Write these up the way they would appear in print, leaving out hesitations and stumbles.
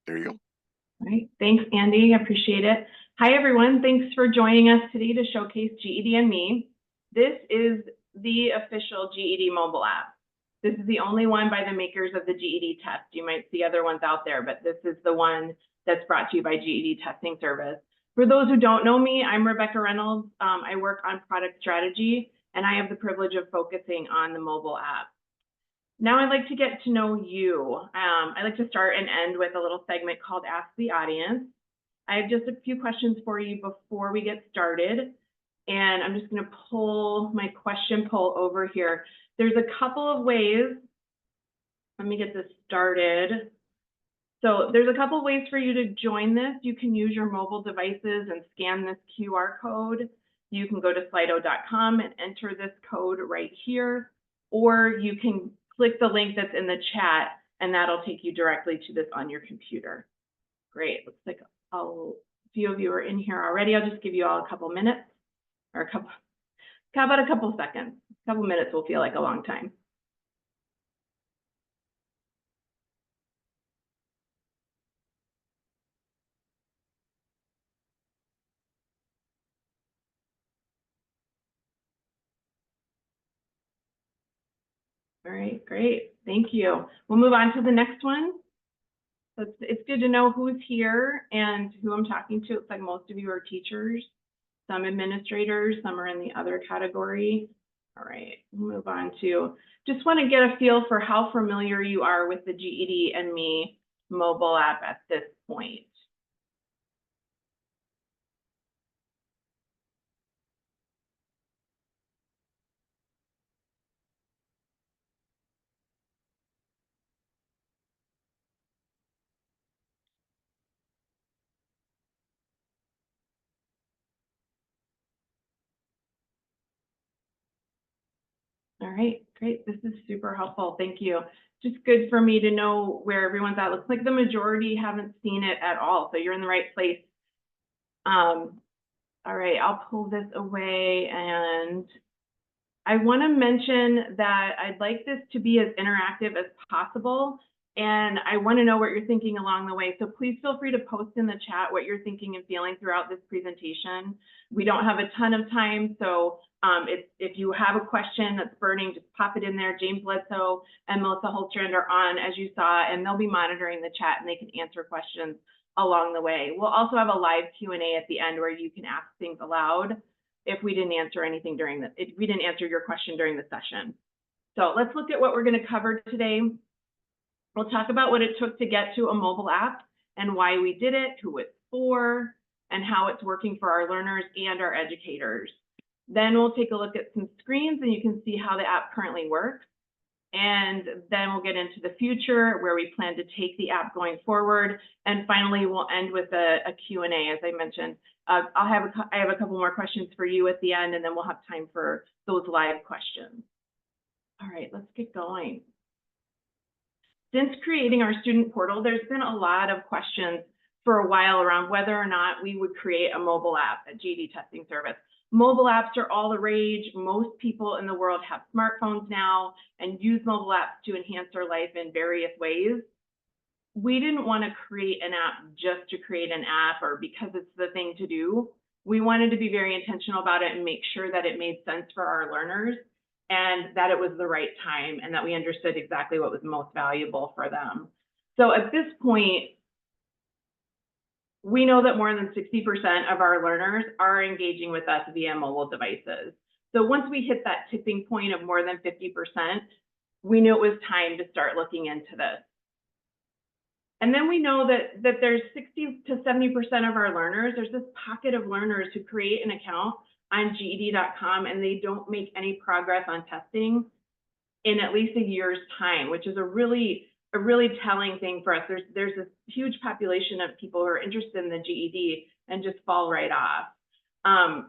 There you go. All right. Thanks, Andy. I appreciate it. Hi, everyone. Thanks for joining us today to showcase GED and Me. This is the official GED mobile app. This is the only one by the makers of the GED test. You might see other ones out there, but this is the one that's brought to you by GED Testing Service. For those who don't know me, I'm Rebecca Reynolds. I work on product strategy, and I have the privilege of focusing on the mobile app. Now I'd like to get to know you. I like to start and end with a little segment called Ask the Audience. I have just a few questions for you before we get started. And I'm just going to pull my question poll over here. There's a couple of ways. Let me get this started. So there's a couple of ways for you to join this. You can use your mobile devices and scan this QR code. You can go to slido.com and enter this code right here, or you can click the link that's in the chat, and that'll take you directly to this on your computer. Great. Looks like a few of you are in here already. I'll just give you all a couple minutes, or how about a couple seconds? A couple minutes will feel like a long time. All right, great. Thank you. We'll move on to the next one. So it's good to know who's here and who I'm talking to. It's like most of you are teachers, some administrators, some are in the other category. All right, we'll move on to, just want to get a feel for how familiar you are with the GED and Me mobile app at this point. All right, great. This is super helpful. Thank you. Just good for me to know where everyone's at. Looks like the majority haven't seen it at all, so you're in the right place. All right, I'll pull this away, and I want to mention that I'd like this to be as interactive as possible, and I want to know what you're thinking along the way. So please feel free to post in the chat what you're thinking and feeling throughout this presentation. We don't have a ton of time, so if you have a question that's burning, just pop it in there. James Bledsoe and Melissa Holstrand are on, as you saw, and they'll be monitoring the chat, and they can answer questions along the way. We'll also have a live Q&A at the end where you can ask things aloud if we didn't answer anything if we didn't answer your question during the session. So let's look at what we're going to cover today. We'll talk about what it took to get to a mobile app and why we did it, who it's for, and how it's working for our learners and our educators. Then we'll take a look at some screens and you can see how the app currently works. And then we'll get into the future where we plan to take the app going forward. And finally, we'll end with a Q&A, as I mentioned. I have a couple more questions for you at the end, and then we'll have time for those live questions. All right, let's get going. Since creating our student portal, there's been a lot of questions for a while around whether or not we would create a mobile app at GED Testing Service. Mobile apps are all the rage. Most people in the world have smartphones now and use mobile apps to enhance their life in various ways. We didn't want to create an app just to create an app or because it's the thing to do. We wanted to be very intentional about it and make sure that it made sense for our learners and that it was the right time and that we understood exactly what was most valuable for them. So at this point, we know that more than 60% of our learners are engaging with us via mobile devices. So once we hit that tipping point of more than 50%, we knew it was time to start looking into this. And then we know that there's 60 to 70% of our learners, there's this pocket of learners who create an account on GED.com and they don't make any progress on testing in at least a year's time, which is a really telling thing for us. There's this huge population of people who are interested in the GED and just fall right off.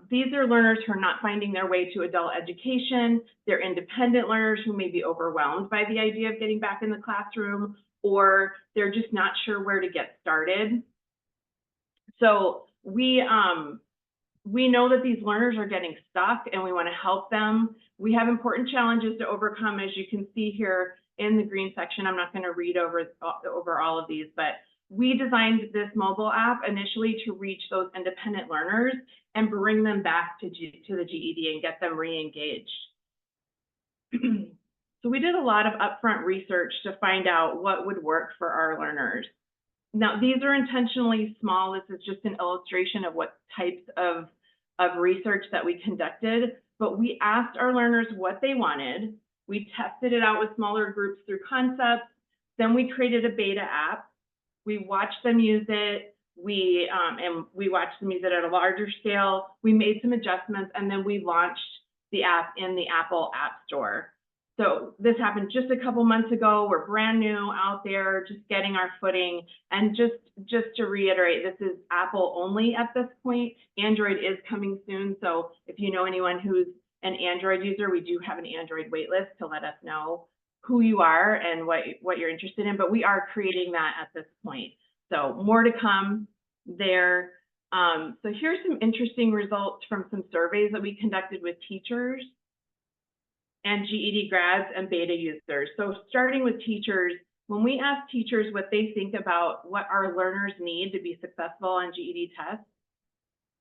These are learners who are not finding their way to adult education. They're independent learners who may be overwhelmed by the idea of getting back in the classroom, or they're just not sure where to get started. So we know that these learners are getting stuck and we want to help them. We have important challenges to overcome, as you can see here in the green section. I'm not going to read over all of these, but we designed this mobile app initially to reach those independent learners and bring them back to the GED and get them re-engaged. So we did a lot of upfront research to find out what would work for our learners. Now, these are intentionally small. This is just an illustration of what types of research that we conducted, but we asked our learners what they wanted. We tested it out with smaller groups through concepts. Then we created a beta app. We watched them use it. We watched them use it at a larger scale. We made some adjustments, and then we launched the app in the Apple App Store. So this happened just a couple months ago. We're brand new out there, just getting our footing. And just to reiterate, this is Apple only at this point. Android is coming soon. So if you know anyone who's an Android user, we do have an Android waitlist to let us know who you are and what you're interested in. But we are creating that at this point. So more to come there. So here's some interesting results from some surveys that we conducted with teachers and GED grads and beta users. So starting with teachers, when we ask teachers what they think about what our learners need to be successful on GED tests,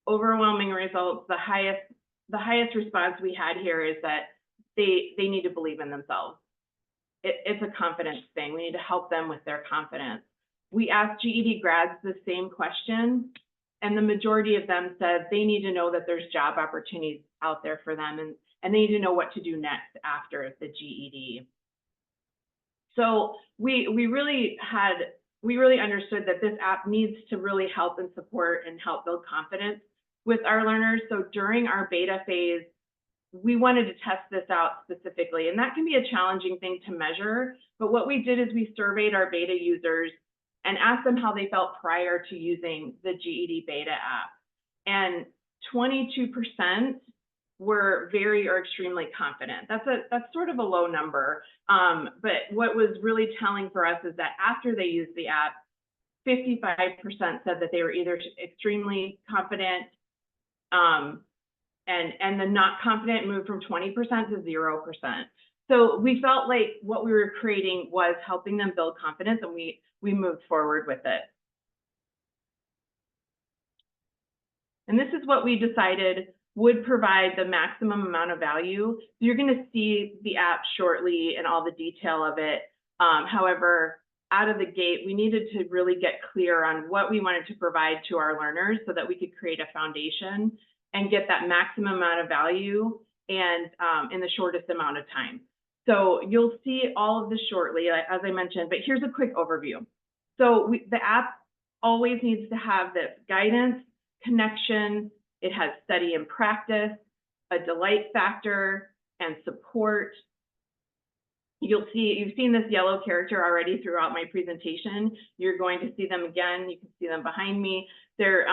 overwhelming results, the highest response we had here is that they need to believe in themselves. It's a confidence thing. We need to help them with their confidence. We asked GED grads the same question, and the majority of them said they need to know that there's job opportunities out there for them, and they need to know what to do next after the GED. So we really understood that this app needs to really help and support and help build confidence with our learners. So during our beta phase, we wanted to test this out specifically, and that can be a challenging thing to measure. But what we did is we surveyed our beta users and asked them how they felt prior to using the GED beta app. And 22% were very or extremely confident. That's sort of a low number. But what was really telling for us is that after they used the app, 55% said that they were either extremely confident, and the not confident moved from 20% to 0%. So we felt like what we were creating was helping them build confidence, and we moved forward with it. And this is what we decided would provide the maximum amount of value. You're going to see the app shortly and all the detail of it. However, out of the gate, we needed to really get clear on what we wanted to provide to our learners so that we could create a foundation and get that maximum amount of value and in the shortest amount of time. So you'll see all of this shortly, as I mentioned, but here's a quick overview. So the app always needs to have this guidance, connection. It has study and practice, a delight factor, and support. You've seen this yellow character already throughout my presentation. You're going to see them again. You can see them behind me. They're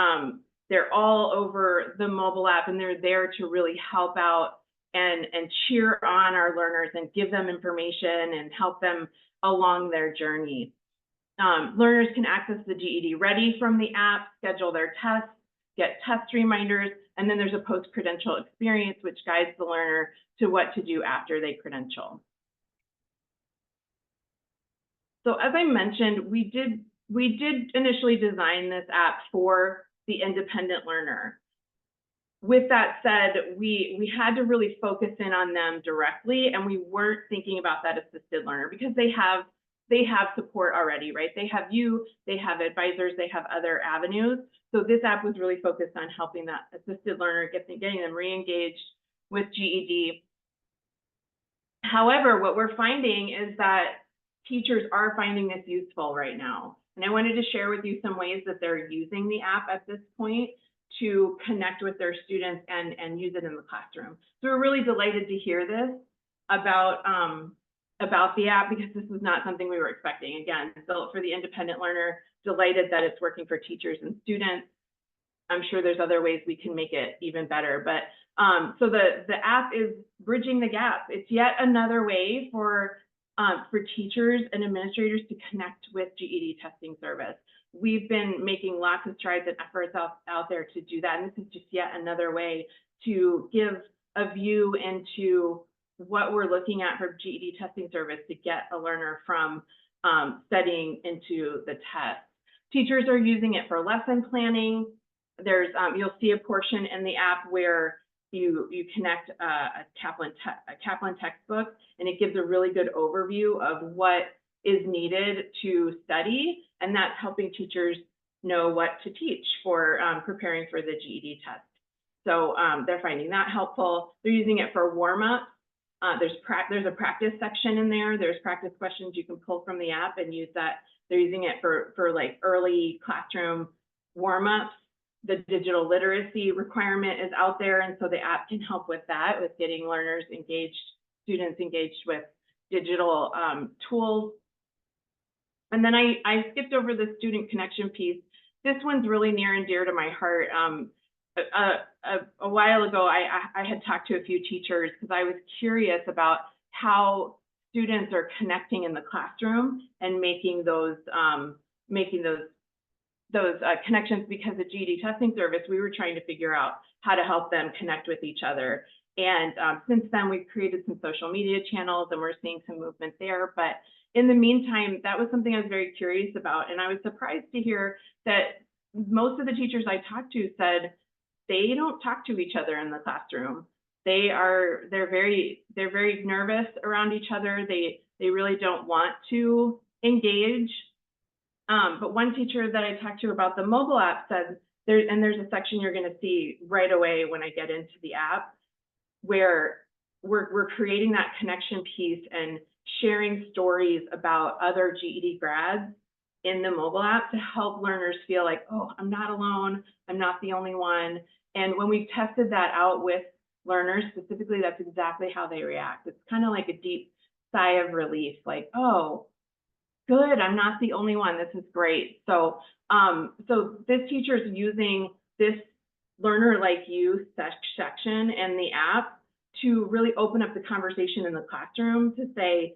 all over the mobile app, and they're there to really help out and cheer on our learners and give them information and help them along their journey. Learners can access the GED Ready from the app, schedule their tests, get test reminders, and then there's a post-credential experience which guides the learner to what to do after they credential. So as I mentioned, we did initially design this app for the independent learner. With that said, we had to really focus in on them directly, and we weren't thinking about that assisted learner because they have support already, right? They have you, they have advisors, they have other avenues. So this app was really focused on helping that assisted learner, getting them re-engaged with GED. However, what we're finding is that teachers are finding this useful right now. And I wanted to share with you some ways that they're using the app at this point to connect with their students and use it in the classroom. So we're really delighted to hear this about the app because this was not something we were expecting. Again, built for the independent learner, delighted that it's working for teachers and students. I'm sure there's other ways we can make it even better, but so the app is bridging the gap. It's yet another way for teachers and administrators to connect with GED Testing Service. We've been making lots of strides and efforts out there to do that, and this is just yet another way to give a view into what we're looking at for GED Testing Service to get a learner from studying into the test. Teachers are using it for lesson planning. There's, you'll see a portion in the app where you connect a Kaplan textbook, and it gives a really good overview of what is needed to study, and that's helping teachers know what to teach for preparing for the GED test. So they're finding that helpful. They're using it for warm-ups. There's a practice section in there. There's practice questions you can pull from the app and use that. They're using it for like early classroom warm-ups. The digital literacy requirement is out there, and so the app can help with that, with getting learners engaged, students engaged with digital tools. And then I skipped over the student connection piece. This one's really near and dear to my heart. A while ago, I had talked to a few teachers because I was curious about how students are connecting in the classroom and making those connections, because the GED Testing Service, we were trying to figure out how to help them connect with each other. And since then, we've created some social media channels, and we're seeing some movement there. But in the meantime, that was something I was very curious about. And I was surprised to hear that most of the teachers I talked to said they don't talk to each other in the classroom. They're very nervous around each other. They really don't want to engage. But one teacher that I talked to about the mobile app said, there's a section you're going to see right away when I get into the app, where we're creating that connection piece and sharing stories about other GED grads in the mobile app to help learners feel like, oh, I'm not alone, I'm not the only one. And when we've tested that out with learners specifically, that's exactly how they react. It's kind of like a deep sigh of relief, like, oh, good, I'm not the only one, this is great. So so this teacher is using this learner like you section in the app to really open up the conversation in the classroom to say,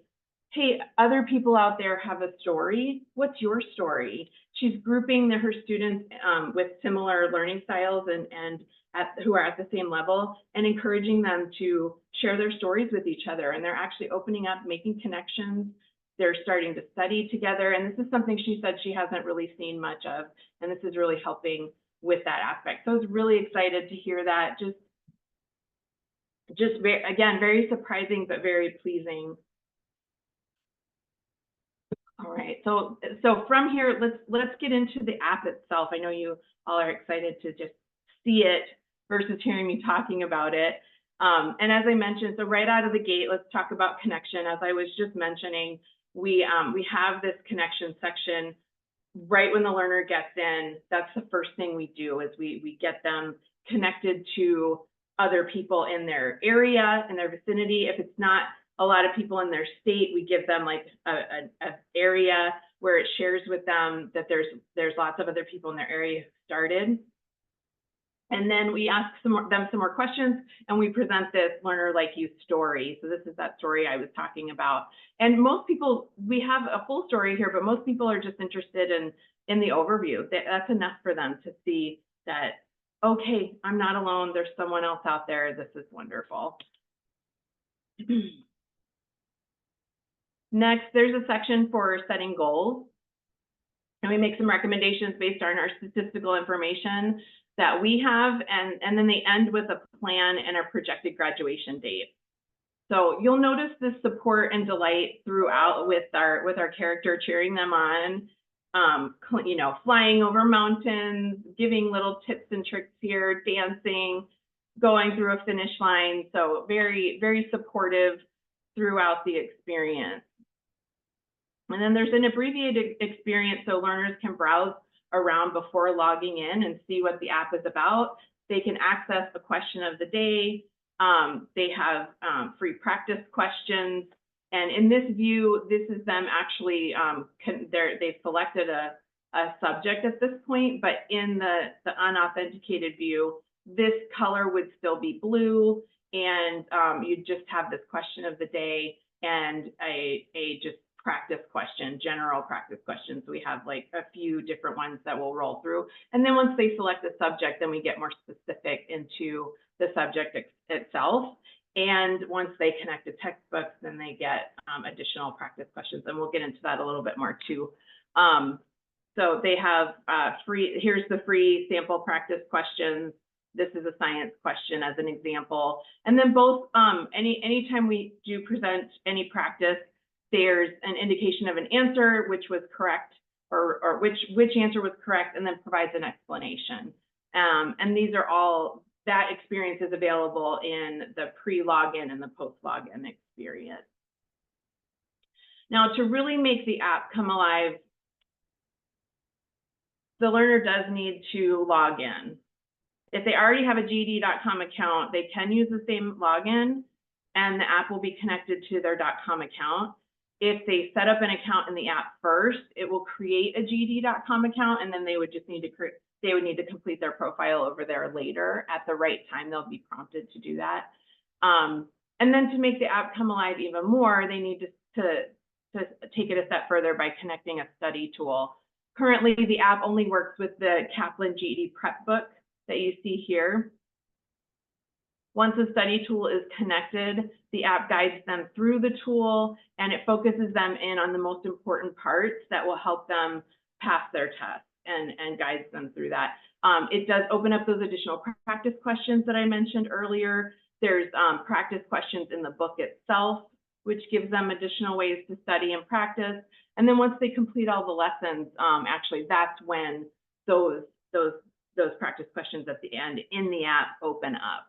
hey, other people out there have a story. What's your story? She's grouping her students with similar learning styles and who are at the same level, and encouraging them to share their stories with each other. And they're actually opening up, making connections. They're starting to study together. And this is something she said she hasn't really seen much of. And this is really helping with that aspect. So I was really excited to hear that. Just very, again, very surprising, but very pleasing. All right, so from here, let's get into the app itself. I know you all are excited to just see it versus hearing me talking about it. And as I mentioned, so right out of the gate, let's talk about connection. As I was just mentioning, we have this connection section right when the learner gets in. That's the first thing we do, is we get them connected to other people in their area, in their vicinity. If it's not a lot of people in their state, we give them like an area where it shares with them that there's lots of other people in their area who started. And then we ask them some more questions, and we present this learner like you story. So this is that story I was talking about. And most people, we have a full story here, but most people are just interested in the overview. That's enough for them to see that, okay, I'm not alone. There's someone else out there. This is wonderful. Next, there's a section for setting goals. And we make some recommendations based on our statistical information that we have, and then they end with a plan and a projected graduation date. So you'll notice this support and delight throughout with our character, cheering them on, you know, flying over mountains, giving little tips and tricks here, dancing, going through a finish line. So very, very supportive throughout the experience. And then there's an abbreviated experience so learners can browse around before logging in and see what the app is about. They can access a question of the day. They have free practice questions. And in this view, this is them actually, they've selected a subject at this point, but in the unauthenticated view, this color would still be blue, and you just have this question of the day and a just practice question, general practice questions. We have like a few different ones that we'll roll through. And then once they select a subject, then we get more specific into the subject itself. And once they connect to textbooks, then they get additional practice questions. And we'll get into that a little bit more too. So they have here's the free sample practice questions. This is a science question as an example. And then both, anytime we do present any practice, there's an indication of an answer, which was correct, or which answer was correct, and then provides an explanation. And these are all, that experience is available in the pre-login and the post-login experience. Now, to really make the app come alive, the learner does need to log in. If they already have a GED.com account, they can use the same login, and the app will be connected to their .com account. If they set up an account in the app first, it will create a GED.com account, and then they would just need to complete their profile over there later. At the right time, they'll be prompted to do that. And then to make the app come alive even more, they need to take it a step further by connecting a study tool. Currently, the app only works with the Kaplan GED prep book that you see here. Once a study tool is connected, the app guides them through the tool, and it focuses them in on the most important parts that will help them pass their test and guides them through that. It does open up those additional practice questions that I mentioned earlier. There's practice questions in the book itself, which gives them additional ways to study and practice. And then once they complete all the lessons, actually that's when those practice questions at the end in the app open up.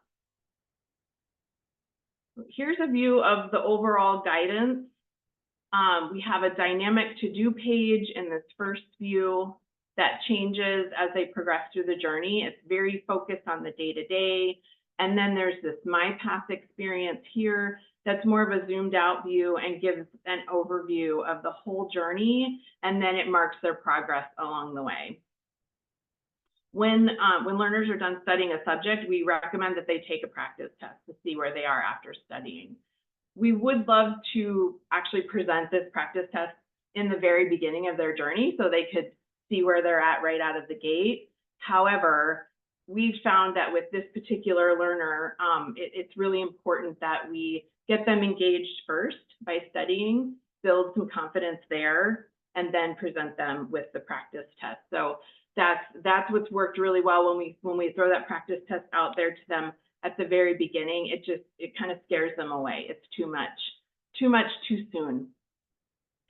Here's a view of the overall guidance. We have a dynamic to-do page in this first view that changes as they progress through the journey. It's very focused on the day-to-day. And then there's this My Path experience here that's more of a zoomed out view and gives an overview of the whole journey, and then it marks their progress along the way. When learners are done studying a subject, we recommend that they take a practice test to see where they are after studying. We would love to actually present this practice test in the very beginning of their journey so they could see where they're at right out of the gate. However, we've found that with this particular learner, it's really important that we get them engaged first by studying, build some confidence there, and then present them with the practice test. So that's what's worked really well when we throw that practice test out there to them at the very beginning. It kind of scares them away. It's too much too soon,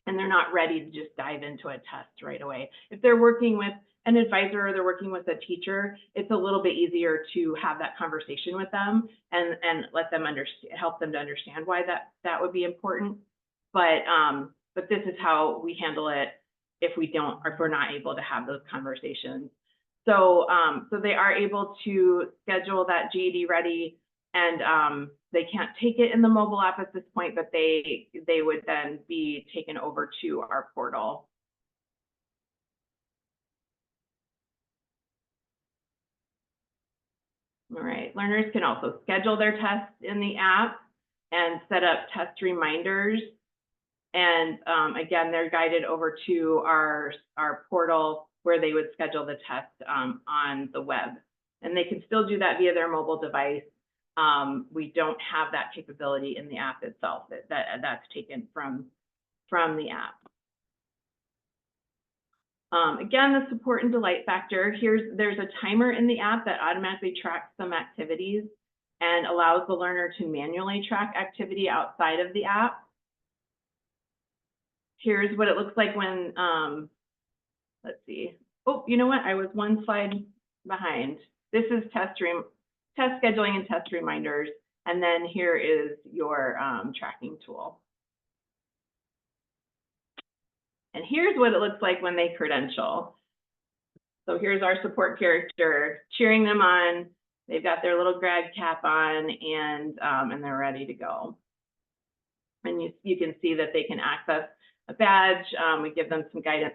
and they're not ready to just dive into a test right away. If they're working with an advisor or they're working with a teacher, it's a little bit easier to have that conversation with them and let them help them to understand why that would be important. But this is how we handle it if we're not able to have those conversations. So they are able to schedule that GED Ready, and they can't take it in the mobile app at this point, but they would then be taken over to our portal. All right, learners can also schedule their tests in the app and set up test reminders. And again, they're guided over to our portal where they would schedule the test on the web. And they can still do that via their mobile device. We don't have that capability in the app itself. That's taken from the app. Again, the support and delight factor. There's a timer in the app that automatically tracks some activities and allows the learner to manually track activity outside of the app. Here's what it looks like when, let's see. Oh, you know what? I was one slide behind. This is test scheduling and test reminders. And then here is your tracking tool. And here's what it looks like when they credential. So here's our support character cheering them on. They've got their little grad cap on, and they're ready to go. And you can see that they can access a badge. We give them some guidance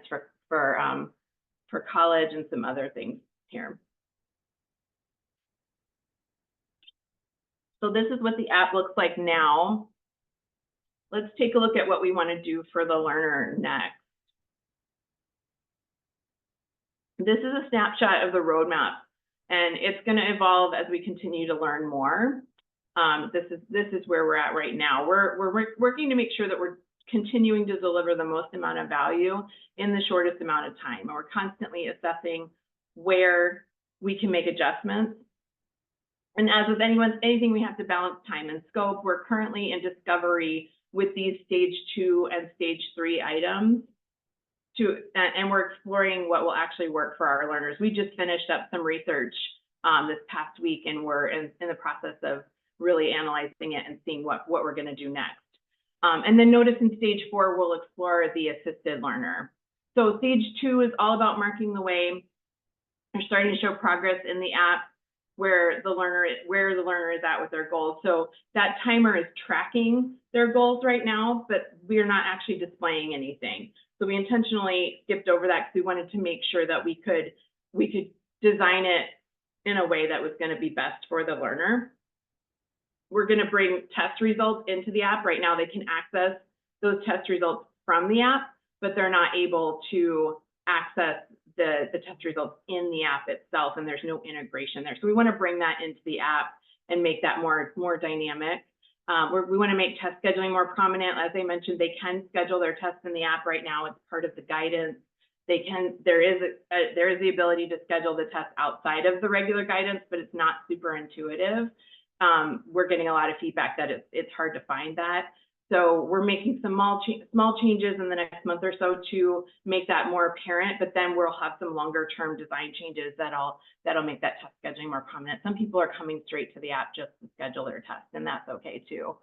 for college and some other things here. So this is what the app looks like now. Let's take a look at what we want to do for the learner next. This is a snapshot of the roadmap, and it's going to evolve as we continue to learn more. This is where we're at right now. We're working to make sure that we're continuing to deliver the most amount of value in the shortest amount of time. And we're constantly assessing where we can make adjustments. And as with anything, we have to balance time and scope. We're currently in discovery with these stage 2 and stage 3 items, and we're exploring what will actually work for our learners. We just finished up some research this past week, and we're in the process of really analyzing it and seeing what we're going to do next. And then notice in stage 4, we'll explore the assisted learner. So stage 2 is all about marking the way. They're starting to show progress in the app where the learner is at with their goals. So that timer is tracking their goals right now, but we are not actually displaying anything. So we intentionally skipped over that because we wanted to make sure that we could design it in a way that was going to be best for the learner. We're going to bring test results into the app. Right now, they can access those test results from the app, but they're not able to access the test results in the app itself, and there's no integration there. So we want to bring that into the app and make that more dynamic. We want to make test scheduling more prominent. As I mentioned, they can schedule their tests in the app right now. It's part of the guidance. There is the ability to schedule the test outside of the regular guidance, but it's not super intuitive. We're getting a lot of feedback that it's hard to find that. So we're making some small changes in the next month or so to make that more apparent, but then we'll have some longer term design changes that'll make that test scheduling more prominent. Some people are coming straight to the app just to schedule their test, and that's okay too.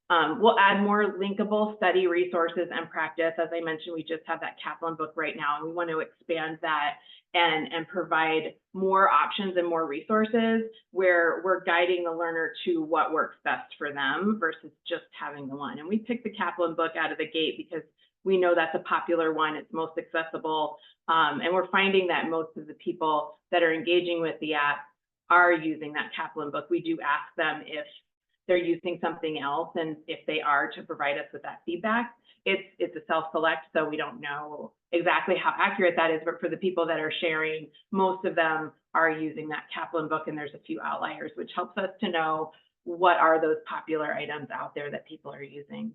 We'll add more linkable study resources and practice. As I mentioned, we just have that Kaplan book right now, and we want to expand that and provide more options and more resources where we're guiding the learner to what works best for them versus just having the one. And we picked the Kaplan book out of the gate because we know that's a popular one. It's most accessible. And we're finding that most of the people that are engaging with the app are using that Kaplan book. We do ask them if they're using something else, and if they are, to provide us with that feedback. It's a self-select, so we don't know exactly how accurate that is, but for the people that are sharing, most of them are using that Kaplan book, and there's a few outliers, which helps us to know what are those popular items out there that people are using.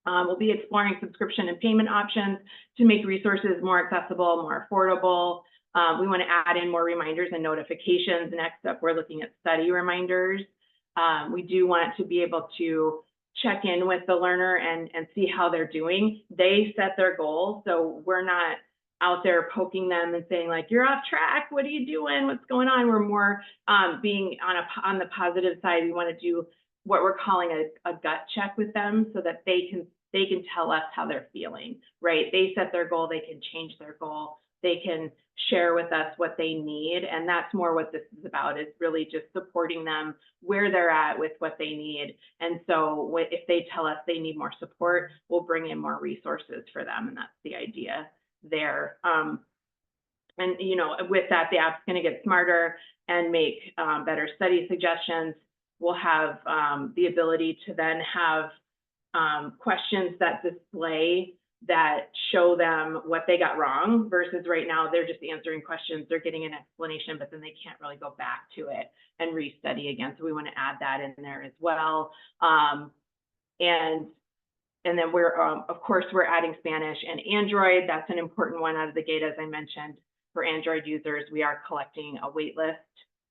We'll be exploring subscription and payment options to make resources more accessible, more affordable. We want to add in more reminders and notifications. Next up, we're looking at study reminders. We do want to be able to check in with the learner and see how they're doing. They set their goals, so we're not out there poking them and saying like, you're off track, what are you doing, what's going on? We're more being on the positive side. We want to do what we're calling a gut check with them so that they can tell us how they're feeling, right? They set their goal, they can change their goal, they can share with us what they need. And that's more what this is about, is really just supporting them where they're at with what they need. And so if they tell us they need more support, we'll bring in more resources for them. And that's the idea there. And, you know, with that, the app's going to get smarter and make better study suggestions. We'll have the ability to then have questions that display that show them what they got wrong, versus right now they're just answering questions, they're getting an explanation, but then they can't really go back to it and restudy again. So we want to add that in there as well. And then we're, of course, we're adding Spanish and Android. That's an important one out of the gate. As I mentioned, for Android users, we are collecting a wait list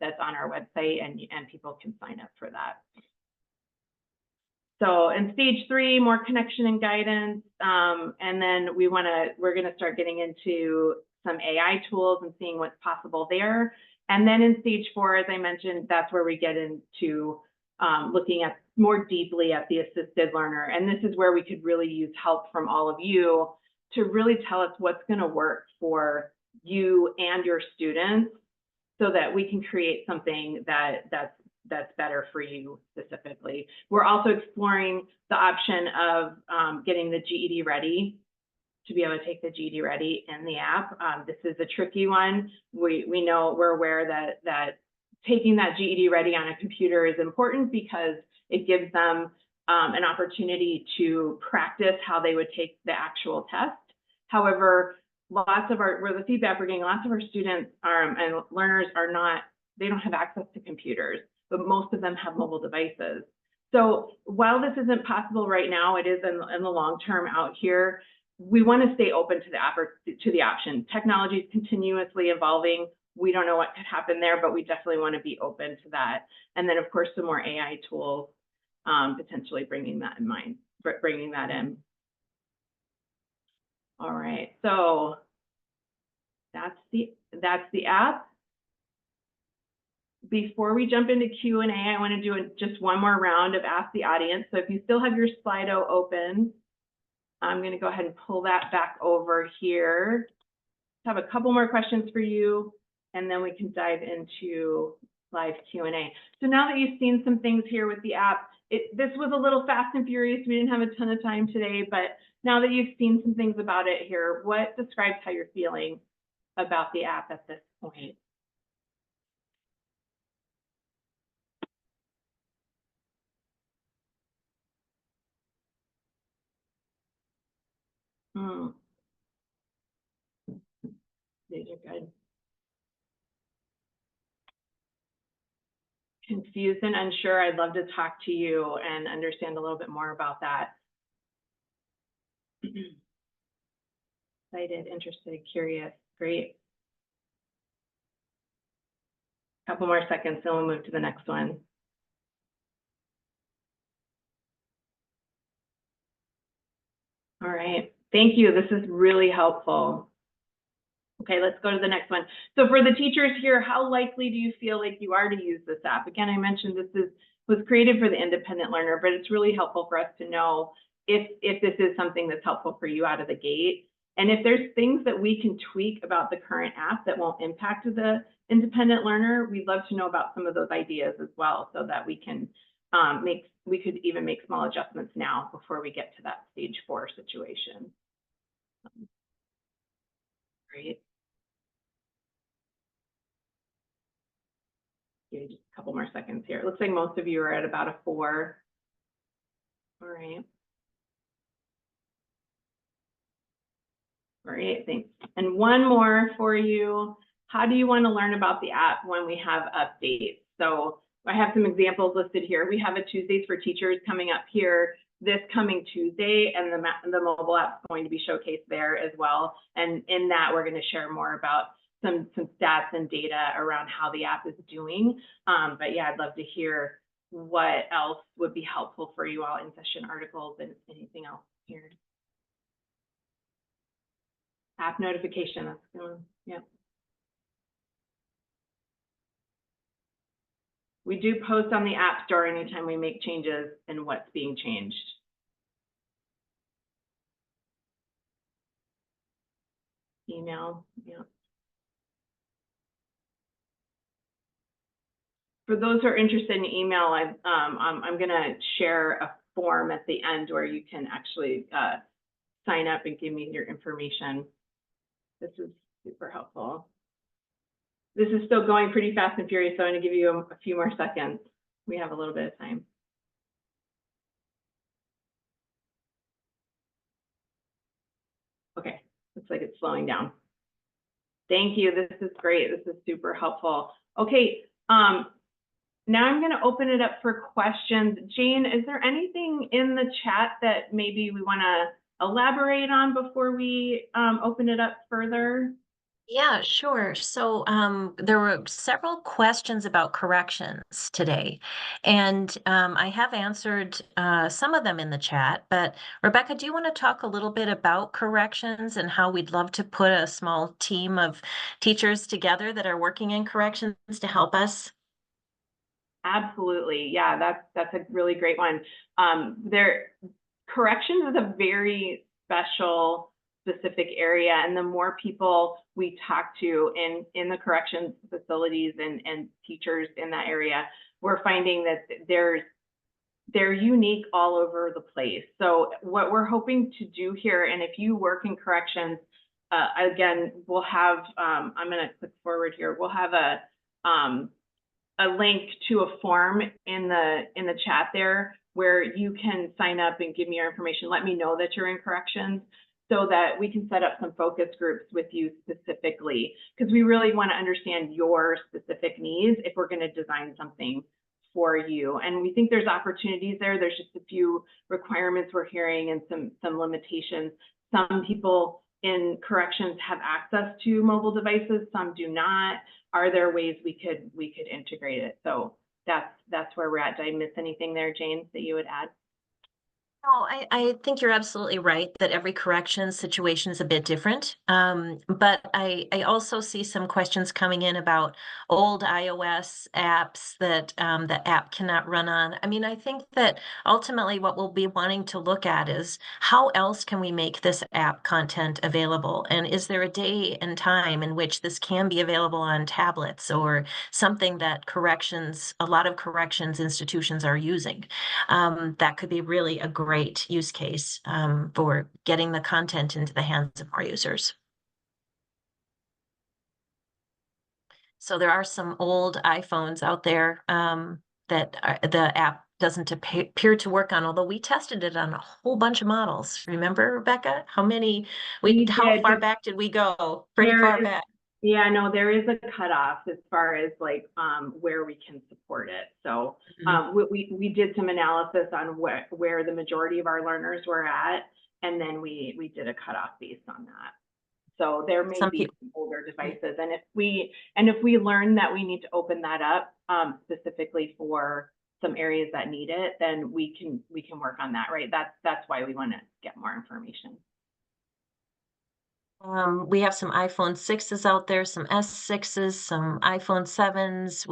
that's on our website, and people can sign up for that. So in stage 3, more connection and guidance. And then we're going to start getting into some AI tools and seeing what's possible there. And then in stage 4, as I mentioned, that's where we get into looking at more deeply at the assisted learner. And this is where we could really use help from all of you to really tell us what's going to work for you and your students, so that we can create something that's better for you specifically. We're also exploring the option of getting the GED ready, to be able to take the GED ready in the app. This is a tricky one. We're aware that taking that GED ready on a computer is important because it gives them an opportunity to practice how they would take the actual test. However, the feedback we're getting, lots of our students and learners they don't have access to computers, but most of them have mobile devices. So while this isn't possible right now, it is in the long term out here. We want to stay open to the option. Technology is continuously evolving. We don't know what could happen there, but we definitely want to be open to that. And then, of course, some more AI tools, potentially bringing that in. All right, so that's the app. Before we jump into Q&A, I want to do just one more round of Ask the Audience. So if you still have your Slido open, I'm going to go ahead and pull that back over here. I have a couple more questions for you, and then we can dive into live Q&A. So now that you've seen some things here with the app, this was a little fast and furious. We didn't have a ton of time today, but now that you've seen some things about it here, what describes how you're feeling about the app at this point? These are good. Confused and unsure. I'd love to talk to you and understand a little bit more about that. Excited, interested, curious. Great. Couple more seconds, then we'll move to the next one. All right. Thank you. This is really helpful. Okay, let's go to the next one. So for the teachers here, how likely do you feel like you are to use this app? Again, I mentioned this was created for the independent learner, but it's really helpful for us to know if this is something that's helpful for you out of the gate. And if there's things that we can tweak about the current app that won't impact the independent learner, we'd love to know about some of those ideas as well, so that we can we could even make small adjustments now before we get to that stage 4 situation. Great. Give you just a couple more seconds here. It looks like most of you are at about a 4. All right. All right, thanks. And one more for you. How do you want to learn about the app when we have updates? So I have some examples listed here. We have a Tuesdays for Teachers coming up here this coming Tuesday, and the mobile app is going to be showcased there as well. And in that, we're going to share more about some stats and data around how the app is doing. But yeah, I'd love to hear what else would be helpful for you all in session articles and anything else here. App notification, that's good. Yeah. We do post on the App Store anytime we make changes and what's being changed. Email, yeah. For those who are interested in email, I'm going to share a form at the end where you can actually sign up and give me your information. This is super helpful. This is still going pretty fast and furious, so I'm going to give you a few more seconds. We have a little bit of time. Okay, looks like it's slowing down. Thank you. This is great. This is super helpful. Okay, now I'm going to open it up for questions. Jane, is there anything in the chat that maybe we want to elaborate on before we open it up further? Yeah, sure. So there were several questions about corrections today, and I have answered some of them in the chat. But Rebecca, do you want to talk a little bit about corrections and how we'd love to put a small team of teachers together that are working in corrections to help us? Absolutely. Yeah, that's a really great one. Corrections is a very specific area, and the more people we talk to in the corrections facilities and teachers in that area, we're finding that they're unique all over the place. So what we're hoping to do here, and if you work in corrections, again, we'll have I'm going to click forward here. We'll have a link to a form in the chat there where you can sign up and give me your information. Let me know that you're in corrections, so that we can set up some focus groups with you specifically, because we really want to understand your specific needs if we're going to design something for you. And we think there's opportunities there. There's just a few requirements we're hearing and some limitations. Some people in corrections have access to mobile devices, some do not. Are there ways we could integrate it? So that's where we're at. Did I miss anything there, Jane, that you would add? No, I think you're absolutely right that every correction situation is a bit different. But I also see some questions coming in about old iOS apps that the app cannot run on. I mean, I think that ultimately what we'll be wanting to look at is how else can we make this app content available? And is there a day and time in which this can be available on tablets or something that a lot of corrections institutions are using? That could be really a great use case for getting the content into the hands of more users. So there are some old iPhones out there that the app doesn't appear to work on, although we tested it on a whole bunch of models. Remember, Rebecca? We How did, far but back did we go? Pretty there far is, back. yeah, no, there is a cutoff as far as like where we can support it. So Mhm. we did some analysis on where the majority of our learners were at, and then we did a cutoff based on that. So there may Some be people. some older devices, and if we learn that we need to open that up specifically for some areas that need it, then we can work on that, right? That's why we want to get more information. We have some iPhone 6s out there, some S6s, some iPhone 7s.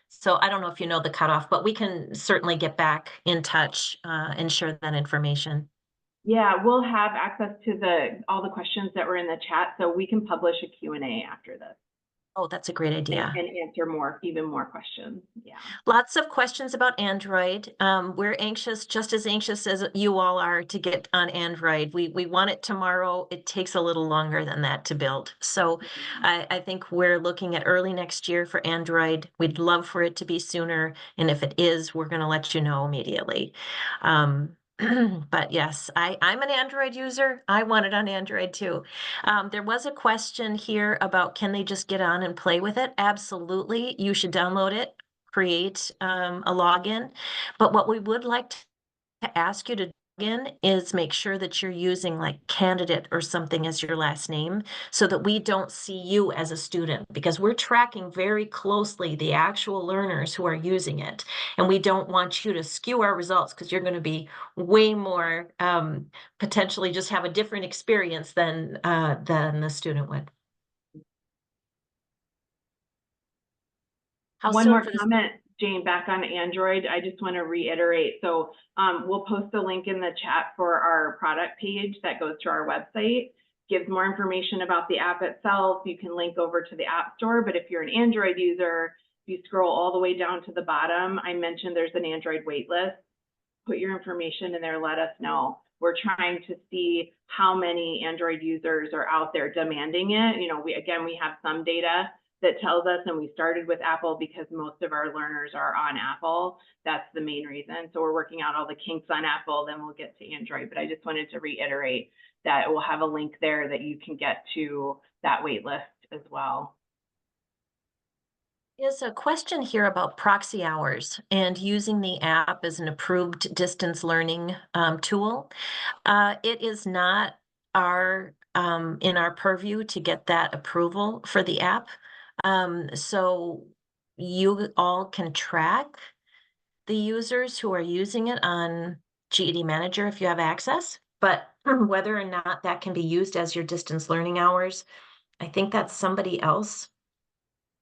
So I don't know if you know the cutoff, but we can certainly get back in touch and share that information. Yeah, we'll have access to all the questions that were in the chat, so we can publish a Q&A after this Oh, that's a great idea. and answer even more questions. Yeah. Lots of questions about Android. We're anxious, just as anxious as you all are to get on Android. We want it tomorrow. It takes a little longer than that to build. So I think we're looking at early next year for Android. We'd love for it to be sooner. And if it is, we're going to let you know immediately. But yes, I'm an Android user. I want it on Android too. There was a question here about can they just get on and play with it? Absolutely. You should download it, create a login. But what we would like to ask you to do in is make sure that you're using like candidate or something as your last name so that we don't see you as a student because we're tracking very closely the actual learners who are using it. And we don't want you to skew our results because you're going to be way more potentially just have a different experience than the student would. How One soon more for this? comment, Jane, back on Android. I just want to reiterate. So we'll post a link in the chat for our product page that goes to our website, gives more information about the app itself. You can link over to the App Store, but if you're an Android user, if you scroll all the way down to the bottom, I mentioned there's an Android waitlist. Put your information in there, let us know. We're trying to see how many Android users are out there demanding it. You know, we have some data that tells us, and we started with Apple because most of our learners are on Apple. That's the main reason. So we're working out all the kinks on Apple, then we'll get to Android. But I just wanted to reiterate that we'll have a link there that you can get to that wait list as well. There's a question here about proxy hours and using the app as an approved distance learning tool. It is not in our purview to get that approval for the app. So you all can track the users who are using it on GED Manager if you have access, but whether or not that can be used as your distance learning hours, I think that's somebody else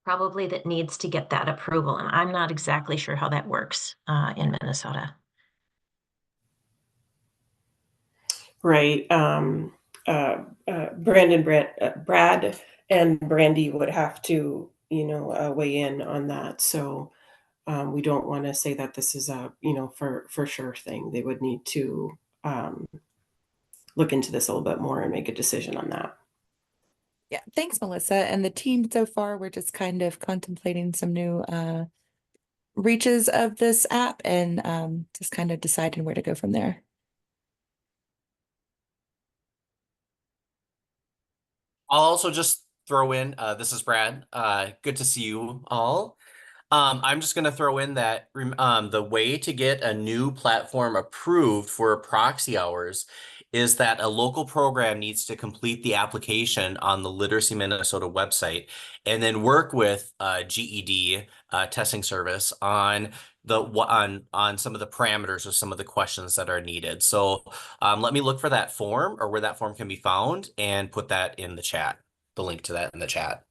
probably that needs to get that approval, and I'm not exactly sure how that works in Minnesota. Right. Brad and Brandy would have to, weigh in on that. So we don't want to say that this is a, for sure thing. They would need to look into this a little bit more and make a decision on that. Yeah, thanks, Melissa. And the team so far, we're just kind of contemplating some new reaches of this app and just kind of deciding where to go from there. I'll also just throw in, this is Brad. Good to see you all. I'm just going to throw in that the way to get a new platform approved for proxy hours is that a local program needs to complete the application on the Literacy Minnesota website and then work with GED Testing Service on on some of the parameters or some of the questions that are needed. So let me look for that form or where that form can be found and put that in the chat, the link to that in the chat.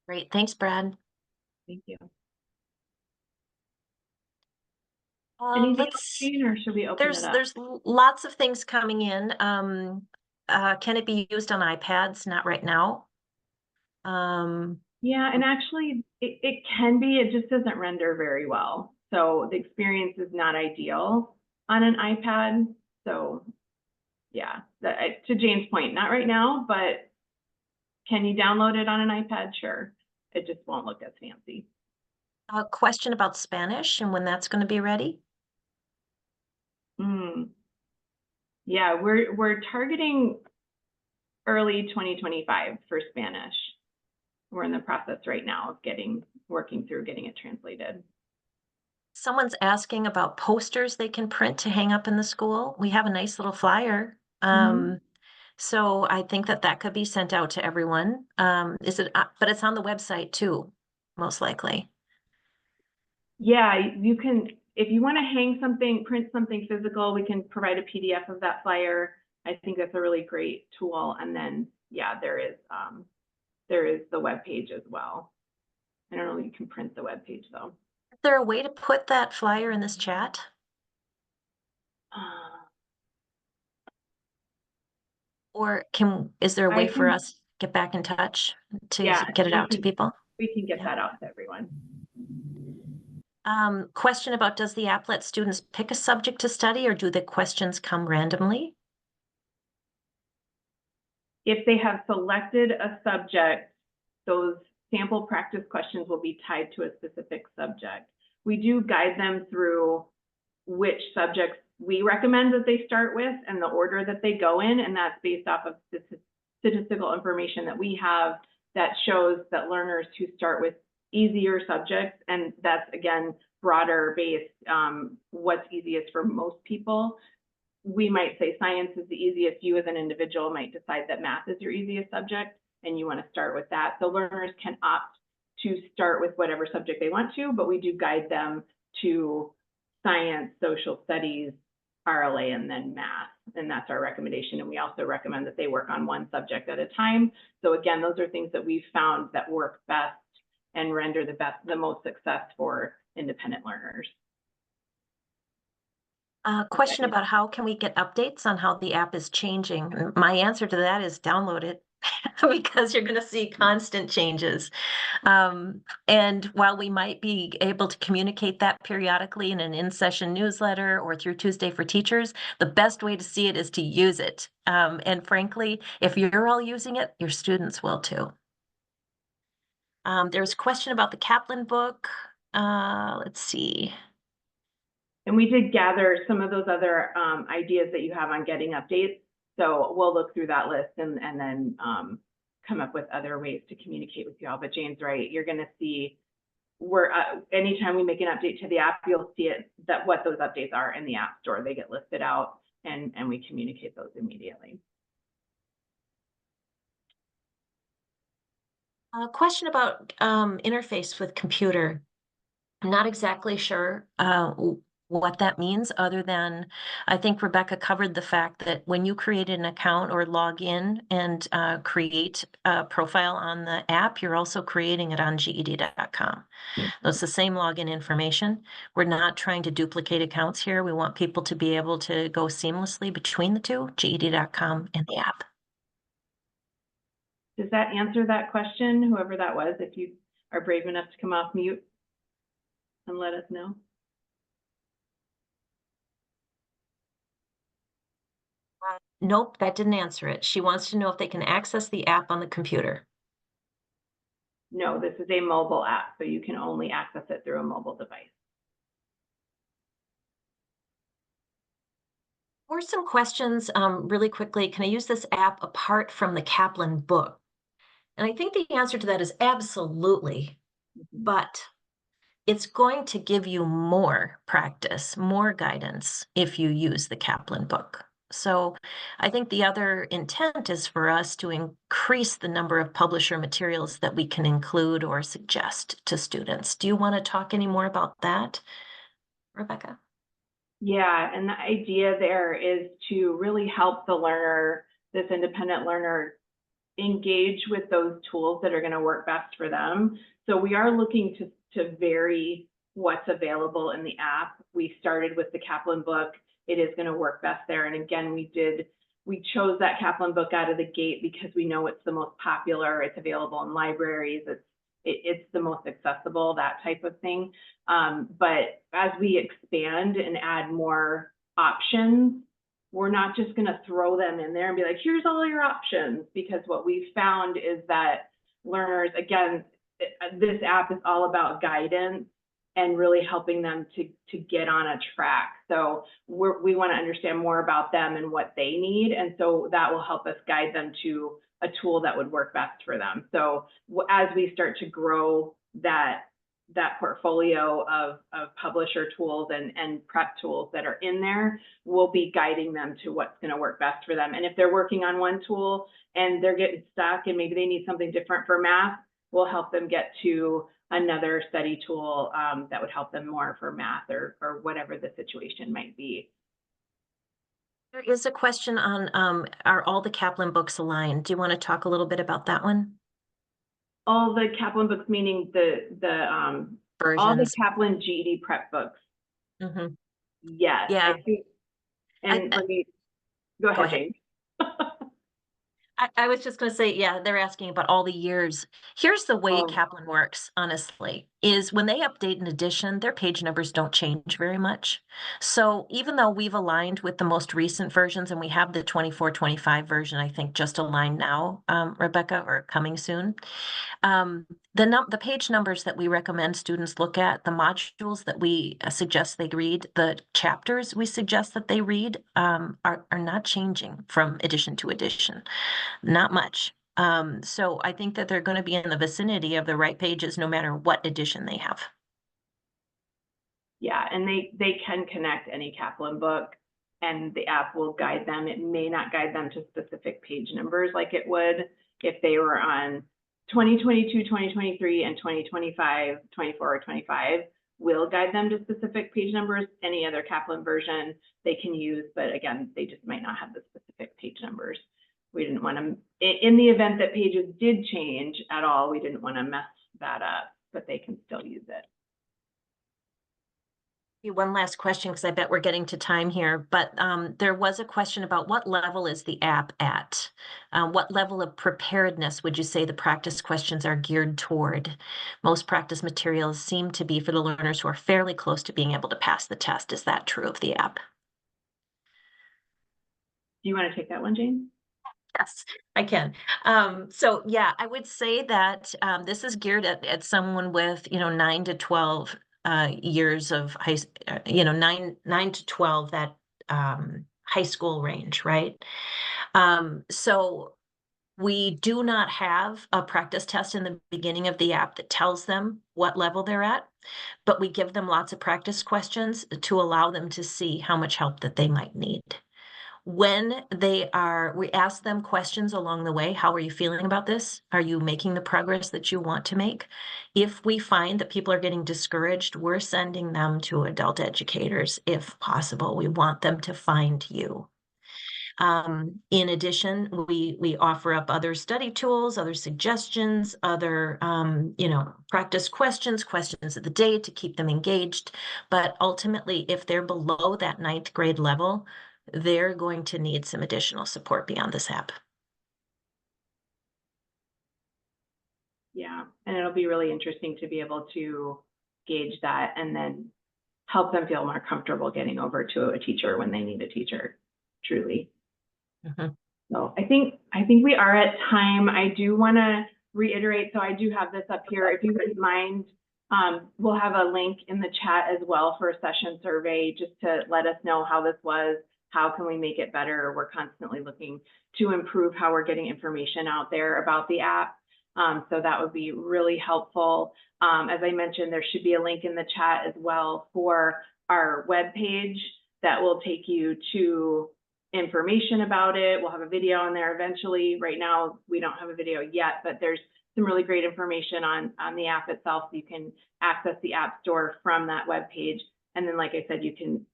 Great. Thanks, Brad. Thank you. Anything else, Let's Jane, or should we open it up? there's lots of things coming in. Can it be used on iPads? Not right now. Yeah, and actually it can be, it just doesn't render very well. So the experience is not ideal on an iPad. So yeah, to Jane's point, not right now, but can you download it on an iPad? Sure. It just won't look as fancy. A question about Spanish and when that's going to be ready. Yeah, we're targeting early 2025 for Spanish. We're in the process right now of working through getting it translated. Someone's asking about posters they can print to hang up in the school. We have a nice little flyer. So I think that could be sent out to everyone. But it's on the website too, most likely. Yeah, you can, if you want to hang something, print something physical, we can provide a PDF of that flyer. I think that's a really great tool. And then, yeah, there is the web page as well. I don't know if you can print the web page though. Is there a way to put that flyer in this chat? Or is there a way for us to get back in touch to get it out to people? We can get that out to everyone. Question about, does the app let students pick a subject to study, or do the questions come randomly? If they have selected a subject, those sample practice questions will be tied to a specific subject. We do guide them through which subjects we recommend that they start with and the order that they go in, and that's based off of statistical information that we have that shows that learners who start with easier subjects, and that's again broader based, what's easiest for most people. We might say science is the easiest. You as an individual might decide that math is your easiest subject and you want to start with that. So learners can opt to start with whatever subject they want to, but we do guide them to science, social studies, RLA, and then math. And that's our recommendation. And we also recommend that they work on one subject at a time. So again, those are things that we've found that work best and render the most success for independent learners. Question about how can we get updates on how the app is changing? My answer to that is download it because you're going to see constant changes. And while we might be able to communicate that periodically in an in-session newsletter or through Tuesday for Teachers, the best way to see it is to use it. And frankly, if you're all using it, your students will too. There was a question about the Kaplan book. Let's see. And we did gather some of those other ideas that you have on getting updates. So we'll look through that list and then come up with other ways to communicate with you all. But Jane's right, you're going to see anytime we make an update to the app, you'll see what those updates are in the App Store. They get listed out and we communicate those immediately. A question about interface with computer. I'm not exactly sure what that means, other than I think Rebecca covered the fact that when you create an account or log in and create a profile on the app, you're also creating it on GED.com. So it's the same login information. We're not trying to duplicate accounts here. We want people to be able to go seamlessly between the two, GED.com and the app. Does that answer that question, whoever that was, if you are brave enough to come off mute and let us know? Nope, that didn't answer it. She wants to know if they can access the app on the computer. No, this is a mobile app, so you can only access it through a mobile device. Or some questions really quickly. Can I use this app apart from the Kaplan book? And I think the answer to that is absolutely. but it's going to give you more practice, more guidance if you use the Kaplan book. So I think the other intent is for us to increase the number of publisher materials that we can include or suggest to students. Do you want to talk any more about that, Rebecca? Yeah, and the idea there is to really help the learner, this independent learner, engage with those tools that are going to work best for them. So we are looking to vary what's available in the app. We started with the Kaplan book. It is going to work best there. And again, we chose that Kaplan book out of the gate because we know it's the most popular. It's available in libraries. It's the most accessible, that type of thing. But as we expand and add more options, we're not just going to throw them in there and be like, here's all your options, because what we've found is that learners, again, this app is all about guidance and really helping them to get on a track. So we want to understand more about them and what they need. And so that will help us guide them to a tool that would work best for them. So as we start to grow that portfolio of publisher tools and prep tools that are in there, we'll be guiding them to what's going to work best for them. And if they're working on one tool and they're getting stuck and maybe they need something different for math, we'll help them get to another study tool that would help them more for math or whatever the situation might be. There is a question on are all the Kaplan books aligned? Do you want to talk a little bit about that one? All the Kaplan books, meaning all the Versions. Kaplan GED prep books. Mhm. Yes, Yeah. I think. And let me go ahead, Jane. I was just going to say, yeah, they're asking about all the years. Here's the way Oh. Kaplan works, honestly, is when they update an edition, their page numbers don't change very much. So even though we've aligned with the most recent versions and we have the 24-25 version, I think just aligned now, Rebecca, or coming soon, the page numbers that we recommend students look at, the modules that we suggest they read, the chapters we suggest that they read are not changing from edition to edition. Not much. So I think that they're going to be in the vicinity of the right pages no matter what edition they have. Yeah, and they can connect any Kaplan book and the app will guide them. It may not guide them to specific page numbers like it would if they were on 2022, 2023, and 2025, 24, or 25 will guide them to specific page numbers. Any other Kaplan version they can use, but again, they just might not have the specific page numbers. We didn't want to, in the event that pages did change at all, we didn't want to mess that up, but they can still use it. One last question, because I bet we're getting to time here, but there was a question about what level is the app at? What level of preparedness would you say the practice questions are geared toward? Most practice materials seem to be for the learners who are fairly close to being able to pass the test. Is that true of the app? Do you want to take that one, Jane? Yes, I can. So yeah, I would say that this is geared at someone with, 9 to 12 years of high, 9 to 12, that high school range, right? So we do not have a practice test in the beginning of the app that tells them what level they're at, but we give them lots of practice questions to allow them to see how much help that they might need. When we ask them questions along the way. How are you feeling about this? Are you making the progress that you want to make? If we find that people are getting discouraged, we're sending them to adult educators if possible. We want them to find you. In addition, we offer up other study tools, other suggestions, other practice questions of the day to keep them engaged. But ultimately, if they're below that 9th grade level, they're going to need some additional support beyond this app. Yeah, and it'll be really interesting to be able to gauge that and then help them feel more comfortable getting over to a teacher when they need a teacher, truly. Mhm. So I think we are at time. I do want to reiterate, so I do have this up here. If you wouldn't mind, we'll have a link in the chat as well for a session survey just to let us know how this was. How can we make it better? We're constantly looking to improve how we're getting information out there about the app. So that would be really helpful. As I mentioned, there should be a link in the chat as well for our webpage that will take you to information about it. We'll have a video on there eventually. Right now, we don't have a video yet, but there's some really great information on the app itself. You can access the App Store from that webpage. And then, like I said, you can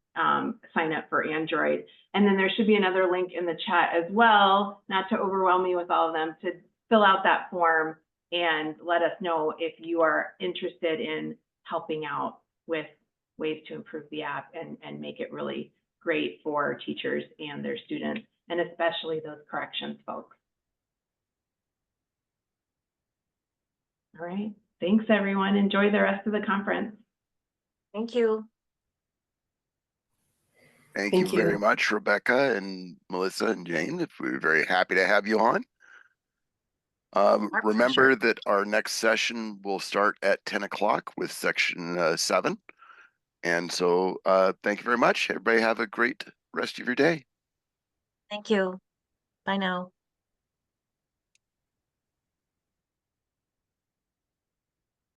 sign up for Android. And then there should be another link in the chat as well, not to overwhelm you with all of them, to fill out that form and let us know if you are interested in helping out with ways to improve the app and make it really great for teachers and their students, and especially those corrections folks. All right, thanks everyone. Enjoy the rest of the conference. Thank you. Thank Thank you very you. much, Rebecca and Melissa and Jane. We're very happy to have you on. Our Remember pleasure. that our next session will start at 10 o'clock with section 7. And so thank you very much. Everybody have a great rest of your day. Thank you. Bye now.